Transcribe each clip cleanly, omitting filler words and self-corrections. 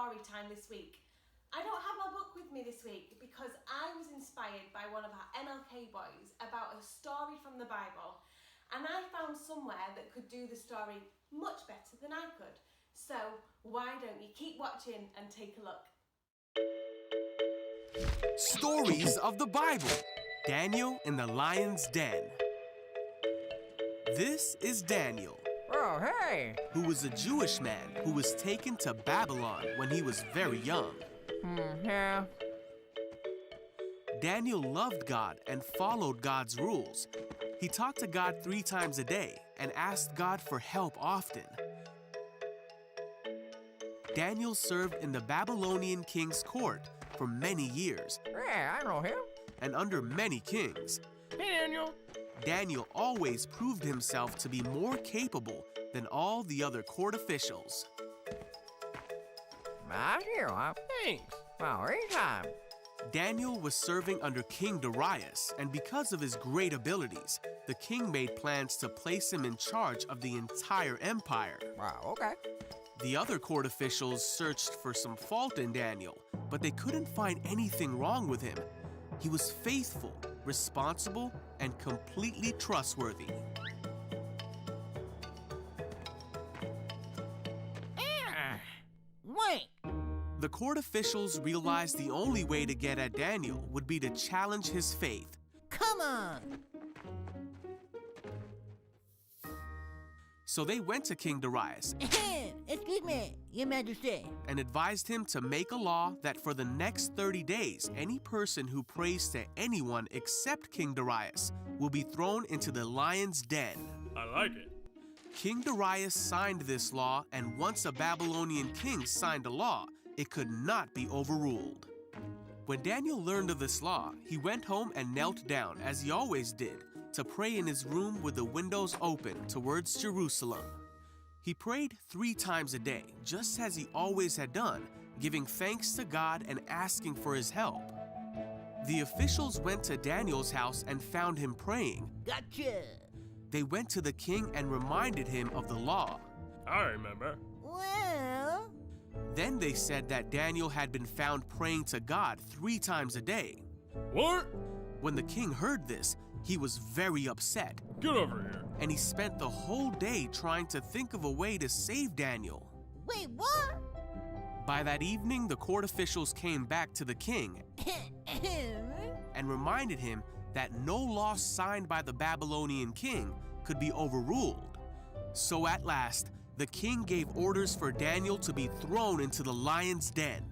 story time this week. I don't have my book with me this week because I was inspired by one of our MLK boys about a story from the Bible, and I found somewhere that could do the story much better than I could. So why don't you keep watching and take a look? Stories of the Bible. Daniel in the Lion's Den. This is Daniel. Oh, hey! Who was a Jewish man who was taken to Babylon when he was very young. Yeah. Daniel loved God and followed God's rules. He talked to God 3 times a day and asked God for help often. Daniel served in the Babylonian king's court for many years Yeah, I know him. and under many kings. Hey, Daniel. Daniel always proved himself to be more capable than all the other court officials. My hero. Thanks. Well, anytime. Daniel was serving under King Darius, and because of his great abilities, the king made plans to place him in charge of the entire empire. Wow, okay. The other court officials searched for some fault in Daniel, but they couldn't find anything wrong with him. He was faithful, responsible, and completely trustworthy. Wait. The court officials realized the only way to get at Daniel would be to challenge his faith. Come on. So they went to King Darius Excuse me, Your Majesty. and advised him to make a law that for the next 30 days, any person who prays to anyone except King Darius will be thrown into the lion's den. I like it. King Darius signed this law, and once a Babylonian king signed a law, it could not be overruled. When Daniel learned of this law, he went home and knelt down, as he always did, to pray in his room with the windows open towards Jerusalem. He prayed 3 times a day, just as he always had done, giving thanks to God and asking for his help. The officials went to Daniel's house and found him praying. Gotcha. They went to the king and reminded him of the law. I remember. Well, Then they said that Daniel had been found praying to God 3 times a day. What? When the king heard this, he was very upset, Get over here. and he spent the whole day trying to think of a way to save Daniel. wait, what? By that evening, the court officials came back to the king and reminded him that no law signed by the Babylonian king could be overruled. So at last, the king gave orders for Daniel to be thrown into the lion's den.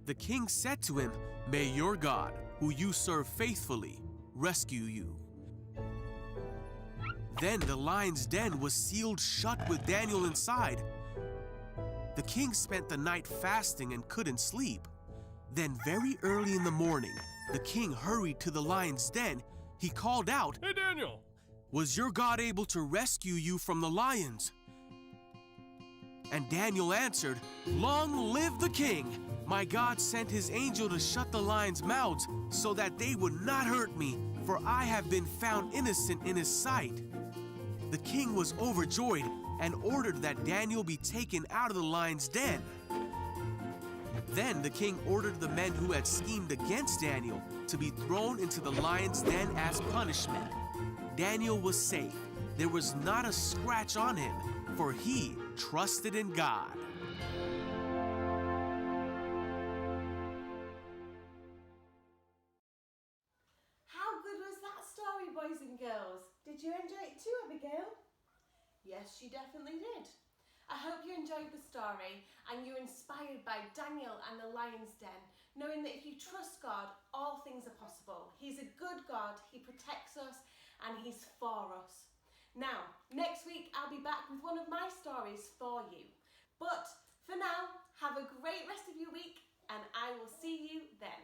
The king said to him, "May your God, who you serve faithfully, rescue you." Then the lion's den was sealed shut with Daniel inside. The king spent the night fasting and couldn't sleep. Then very early in the morning, the king hurried to the lion's den. He called out, Hey, Daniel. "Was your God able to rescue you from the lions?" And Daniel answered, "Long live the king! My God sent his angel to shut the lions' mouths so that they would not hurt me, for I have been found innocent in his sight." The king was overjoyed and ordered that Daniel be taken out of the lion's den. Then the king ordered the men who had schemed against Daniel to be thrown into the lion's den as punishment. Daniel was safe. There was not a scratch on him, for he trusted in God. How good was that story, boys and girls? Did you enjoy it too, Abigail? Yes, you definitely did. I hope you enjoyed the story and you're inspired by Daniel and the lion's den, knowing that if you trust God, all things are possible. He's a good God, he protects us, and he's for us. Now, next week I'll be back with one of my stories for you. But for now, have a great rest of your week and I will see you then.